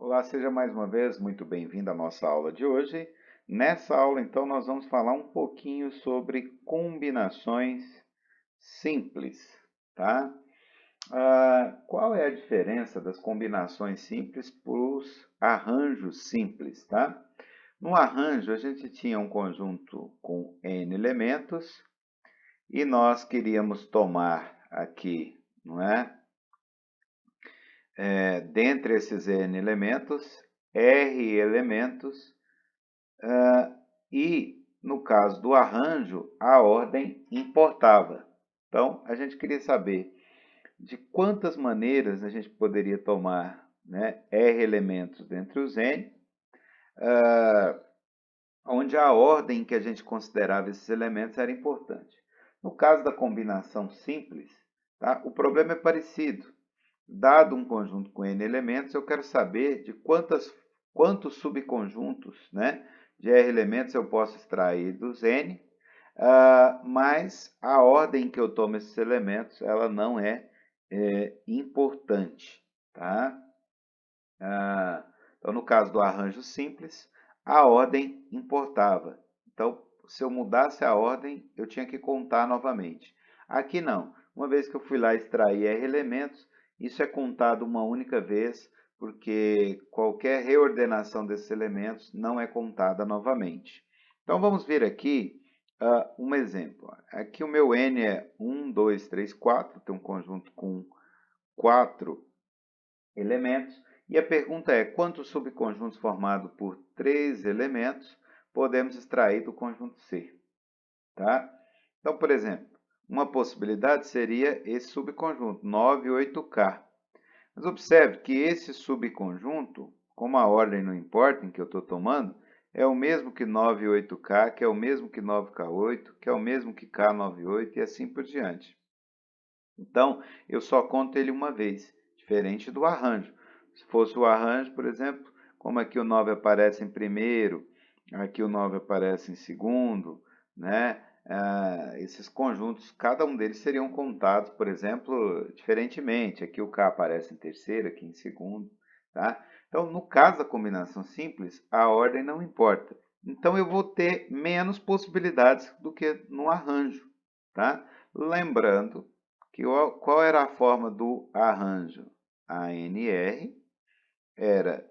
Olá, seja mais uma vez muito bem-vindo à nossa aula de hoje. Nessa aula, então, nós vamos falar um pouquinho sobre combinações simples, tá? Qual é a diferença das combinações simples para os arranjos simples, tá? No arranjo, a gente tinha um conjunto com n elementos e nós queríamos tomar aqui, não é? Dentre esses n elementos, r elementos. E, no caso do arranjo, a ordem importava. Então, a gente queria saber de quantas maneiras a gente poderia tomar, né, R elementos dentre os N, onde a ordem que a gente considerava esses elementos era importante. No caso da combinação simples, tá, o problema é parecido. Dado um conjunto com N elementos, eu quero saber de quantos subconjuntos, né, de R elementos eu posso extrair dos N, mas a ordem que eu tomo esses elementos, ela não é importante, tá? Então, no caso do arranjo simples, a ordem importava. Então, se eu mudasse a ordem, eu tinha que contar novamente. Aqui não. Uma vez que eu fui lá extrair R elementos, isso é contado uma única vez, porque qualquer reordenação desses elementos não é contada novamente. Então, vamos ver aqui um exemplo. Aqui o meu N é 1, 2, 3, 4, tem um conjunto com 4 elementos. E a pergunta é, quantos subconjuntos formados por 3 elementos podemos extrair do conjunto C? Tá? Então, por exemplo, uma possibilidade seria esse subconjunto, 9, 8K. Mas observe que esse subconjunto, como a ordem não importa em que eu estou tomando, é o mesmo que 9, 8K, que é o mesmo que 9K8, que é o mesmo que K98 e assim por diante. Então, eu só conto ele uma vez, diferente do arranjo. Se fosse o arranjo, por exemplo, como aqui o 9 aparece em primeiro, aqui o 9 aparece em segundo, né? Esses conjuntos, cada um deles seriam contados, por exemplo, diferentemente. Aqui o K aparece em terceiro, aqui em segundo, tá? Então, no caso da combinação simples, a ordem não importa. Então, eu vou ter menos possibilidades do que no arranjo, tá? Lembrando qual era a forma do arranjo? A NR era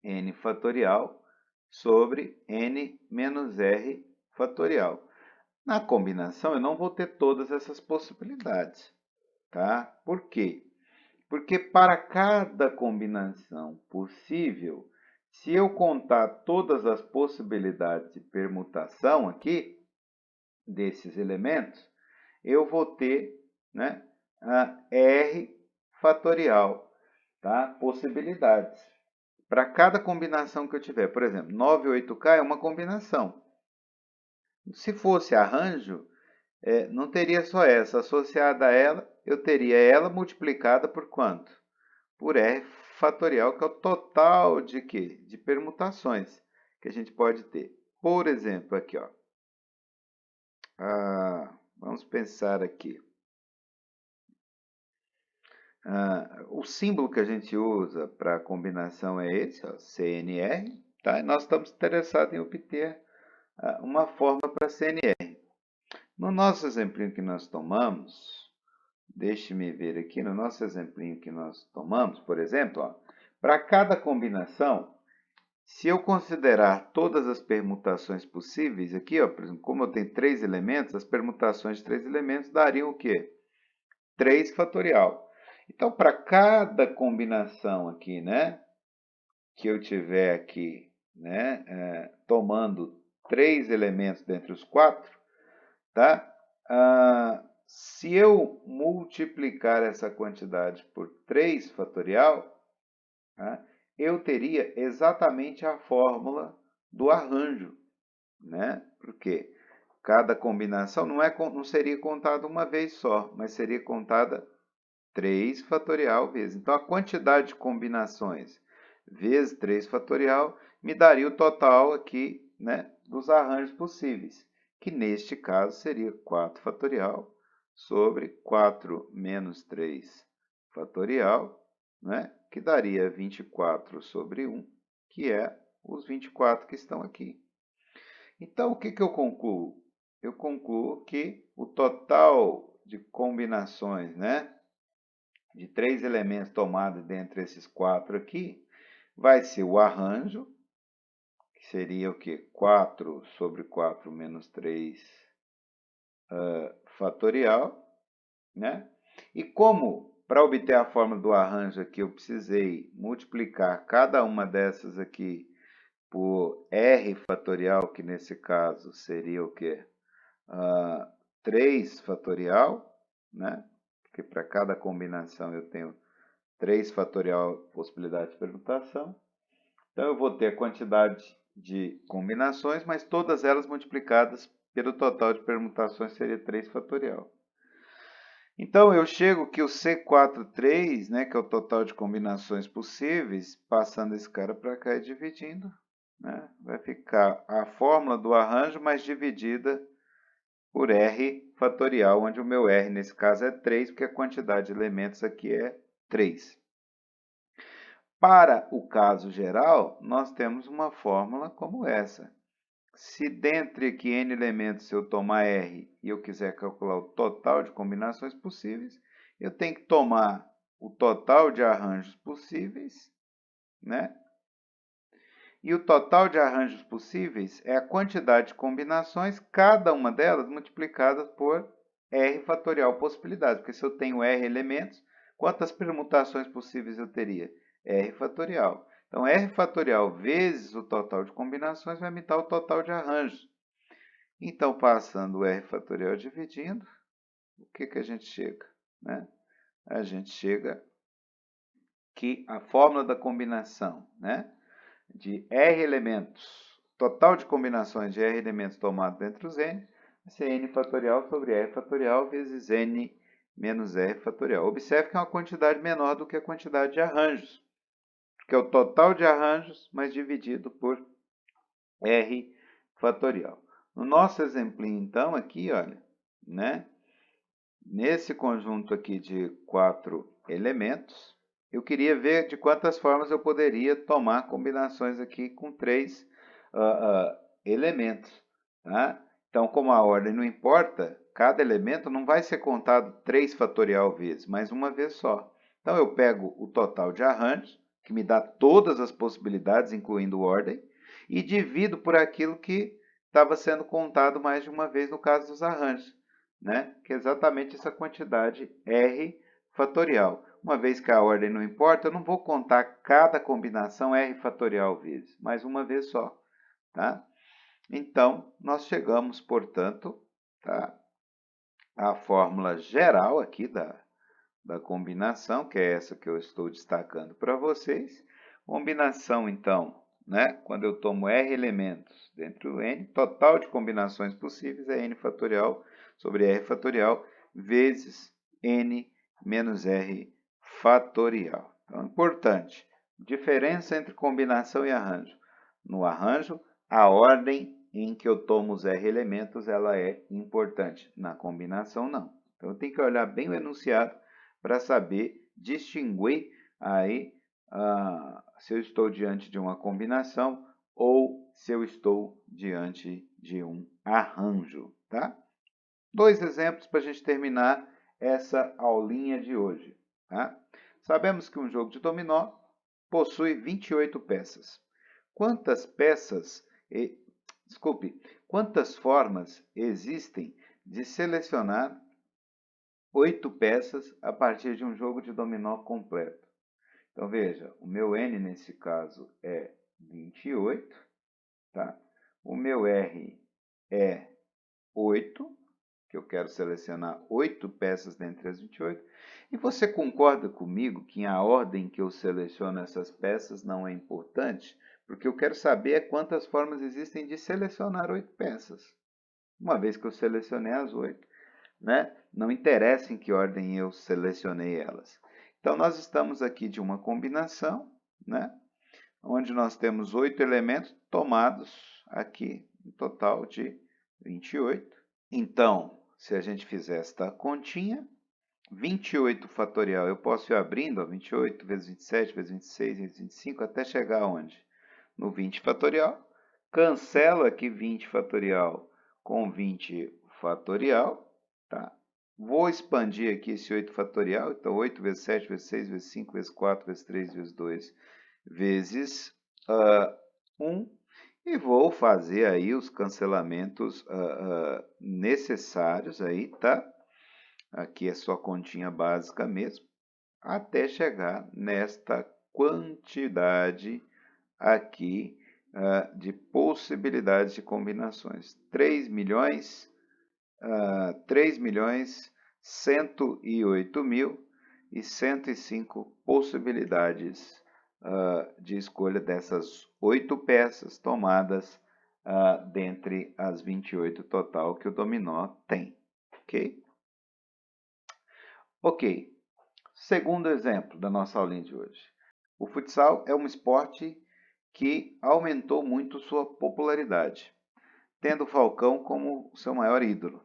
n fatorial sobre n menos r fatorial. Na combinação, eu não vou ter todas essas possibilidades, tá? Por quê? Porque para cada combinação possível, se eu contar todas as possibilidades de permutação aqui, desses elementos, eu vou ter, né, a R fatorial, tá? Possibilidades. Para cada combinação que eu tiver. Por exemplo, 9 e 8K é uma combinação. Se fosse arranjo, não teria só essa. Associada a ela, eu teria ela multiplicada por quanto? Por R fatorial, que é o total de quê? De permutações que a gente pode ter. Por exemplo, aqui, ó. Vamos pensar aqui. O símbolo que a gente usa para a combinação é esse, ó, CNR, tá? E nós estamos interessados em obter uma forma para CNR. No nosso exemplinho que nós tomamos, deixe-me ver aqui, no nosso exemplinho que nós tomamos, por exemplo, para cada combinação, se eu considerar todas as permutações possíveis, aqui, ó, por exemplo, como eu tenho 3 elementos, as permutações de 3 elementos dariam o quê? 3 fatorial. Então, para cada combinação aqui, né, que eu tiver aqui, né, tomando 3 elementos dentre os 4, tá? Se eu multiplicar essa quantidade por 3 fatorial, tá? Eu teria exatamente a fórmula do arranjo, né? Porque cada combinação não seria contada uma vez só, mas seria contada 3 fatorial vezes. Então, a quantidade de combinações vezes 3 fatorial me daria o total aqui, né, dos arranjos possíveis, que neste caso seria 4 fatorial sobre 4 menos 3 fatorial, né? Que daria 24 sobre 1, que é os 24 que estão aqui. Então, o que eu concluo? Eu concluo que o total de combinações, né, de 3 elementos tomados dentre esses 4 aqui, vai ser o arranjo, que seria o quê? 4 sobre 4 menos 3 fatorial, né? E como, para obter a fórmula do arranjo aqui, eu precisei multiplicar cada uma dessas aqui por r fatorial, que nesse caso seria o quê? 3 fatorial, né? Porque para cada combinação eu tenho 3 fatorial possibilidade de permutação. Então, eu vou ter a quantidade de combinações, mas todas elas multiplicadas pelo total de permutações seria 3 fatorial. Então, eu chego que o C43, né, que é o total de combinações possíveis, passando esse cara para cá e dividindo, né, vai ficar a fórmula do arranjo, mas dividida por R fatorial, onde o meu R, nesse caso, é 3, porque a quantidade de elementos aqui é 3. Para o caso geral, nós temos uma fórmula como essa. Se dentre aqui n elementos eu tomar R e eu quiser calcular o total de combinações possíveis, eu tenho que tomar o total de arranjos possíveis, né? E o total de arranjos possíveis é a quantidade de combinações, cada uma delas multiplicada por R fatorial possibilidades. Porque se eu tenho R elementos, quantas permutações possíveis eu teria? R fatorial. Então, R fatorial vezes o total de combinações vai me dar o total de arranjos. Então, passando o R fatorial dividindo, o que a gente chega? Né? A gente chega que a fórmula da combinação, né, de R elementos, total de combinações de R elementos tomados entre os N, vai ser N fatorial sobre R fatorial vezes N menos R fatorial. Observe que é uma quantidade menor do que a quantidade de arranjos, que é o total de arranjos, mas dividido por R fatorial. No nosso exemplinho, então, aqui, olha, né? Nesse conjunto aqui de 4 elementos, eu queria ver de quantas formas eu poderia tomar combinações aqui com 3 elementos. Tá? Então, como a ordem não importa, cada elemento não vai ser contado 3 fatorial vezes, mas uma vez só. Então, eu pego o total de arranjos, que me dá todas as possibilidades, incluindo ordem, e divido por aquilo que estava sendo contado mais de uma vez no caso dos arranjos, né? Que é exatamente essa quantidade R fatorial. Uma vez que a ordem não importa, eu não vou contar cada combinação R fatorial vezes, mas uma vez só. Tá? Então, nós chegamos, portanto, tá, à fórmula geral aqui da combinação, que é essa que eu estou destacando para vocês. Combinação, então, né, quando eu tomo R elementos dentro do N, total de combinações possíveis é N fatorial sobre R fatorial vezes N menos R fatorial. Então, importante, diferença entre combinação e arranjo. No arranjo, a ordem em que eu tomo os R elementos ela é importante. Na combinação, não. Então, eu tenho que olhar bem o enunciado para saber distinguir aí se eu estou diante de uma combinação ou se eu estou diante de um arranjo. Tá? 2 exemplos para a gente terminar essa aulinha de hoje. Tá? Sabemos que um jogo de dominó possui 28 peças. Quantas peças, quantas formas existem de selecionar 8 peças a partir de um jogo de dominó completo? Então, veja, o meu N nesse caso é 28, tá? O meu R é 8, que eu quero selecionar 8 peças dentre as 28. E você concorda comigo que a ordem que eu seleciono essas peças não é importante? Porque eu quero saber quantas formas existem de selecionar 8 peças. Uma vez que eu selecionei as 8, né? Não interessa em que ordem eu selecionei elas. Então, nós estamos aqui de uma combinação, né? Onde nós temos 8 elementos tomados aqui, um total de 28. Então, se a gente fizer esta continha, 28 fatorial, eu posso ir abrindo, ó, 28 vezes 27, vezes 26, vezes 25, até chegar aonde? No 20 fatorial. Cancelo aqui 20 fatorial com 20 fatorial, tá? Vou expandir aqui esse 8 fatorial, então 8 vezes 7, vezes 6, vezes 5, vezes 4, vezes 3, vezes 2, vezes 1. E vou fazer aí os cancelamentos necessários aí, tá? Aqui é só continha básica mesmo, até chegar nesta quantidade aqui de possibilidades de combinações. 3.108.105 possibilidades de escolha dessas 8 peças tomadas dentre as 28 total que o dominó tem, ok? Ok, segundo exemplo da nossa aulinha de hoje. O futsal é um esporte que aumentou muito sua popularidade, tendo o Falcão como seu maior ídolo.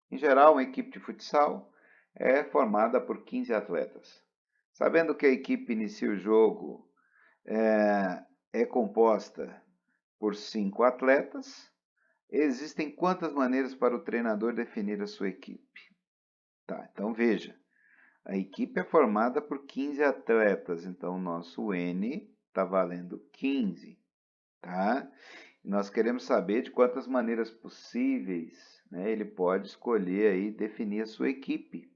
Em geral, uma equipe de futsal é formada por 15 atletas. Sabendo que a equipe inicia o jogo é composta por 5 atletas, existem quantas maneiras para o treinador definir a sua equipe? Tá, então veja. A equipe é formada por 15 atletas, então o nosso N está valendo 15, tá? Nós queremos saber de quantas maneiras possíveis, né, ele pode escolher aí definir a sua equipe,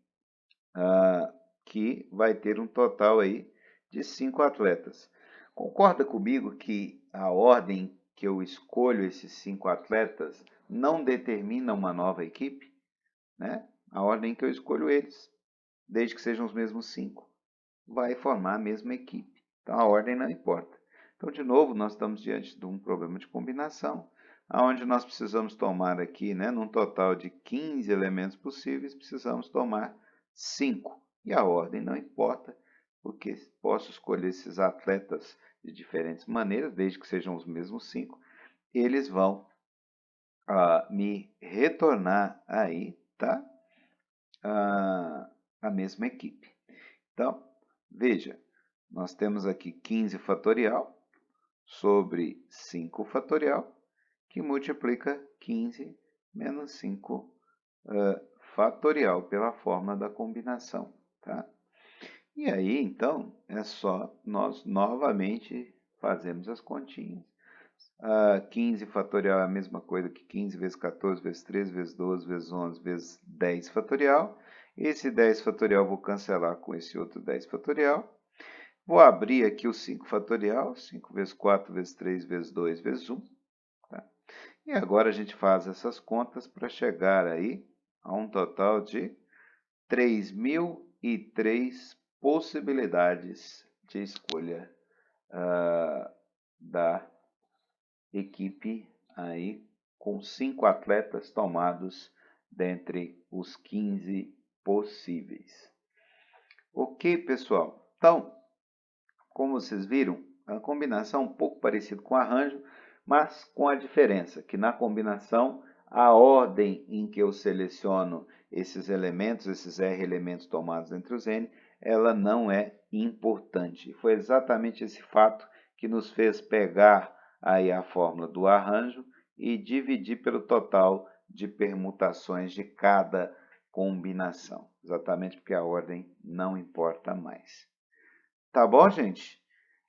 que vai ter um total aí de 5 atletas. Concorda comigo que a ordem que eu escolho esses 5 atletas não determina uma nova equipe, né? A ordem que eu escolho eles, desde que sejam os mesmos 5, vai formar a mesma equipe. Então, a ordem não importa. Então, de novo, nós estamos diante de um problema de combinação, onde nós precisamos tomar aqui, né, num total de 15 elementos possíveis, precisamos tomar 5. E a ordem não importa, porque posso escolher esses atletas de diferentes maneiras, desde que sejam os mesmos 5, eles vão me retornar aí, tá? A mesma equipe. Então, veja, nós temos aqui 15 fatorial sobre 5 fatorial, que multiplica 15 menos 5 fatorial pela fórmula da combinação, tá? E aí, então, é só nós novamente fazermos as continhas. 15 fatorial é a mesma coisa que 15 vezes 14 vezes 13 vezes 12 vezes 11 vezes 10 fatorial. Esse 10 fatorial eu vou cancelar com esse outro 10 fatorial. Vou abrir aqui o 5 fatorial, 5 vezes 4 vezes 3 vezes 2 vezes 1. Tá? E agora a gente faz essas contas para chegar aí a um total de 3.003 possibilidades de escolha da equipe aí com 5 atletas tomados dentre os 15 possíveis. Ok, pessoal? Então, como vocês viram, a combinação é um pouco parecida com o arranjo, mas com a diferença que na combinação a ordem em que eu seleciono esses elementos, esses R elementos tomados entre os N, ela não é importante. Foi exatamente esse fato que nos fez pegar aí a fórmula do arranjo e dividir pelo total de permutações de cada combinação, exatamente porque a ordem não importa mais. Tá bom, gente?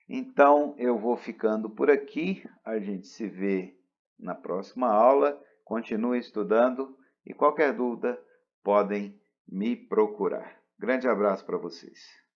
Então, eu vou ficando por aqui. A gente se vê na próxima aula. Continue estudando e qualquer dúvida podem me procurar. Grande abraço para vocês.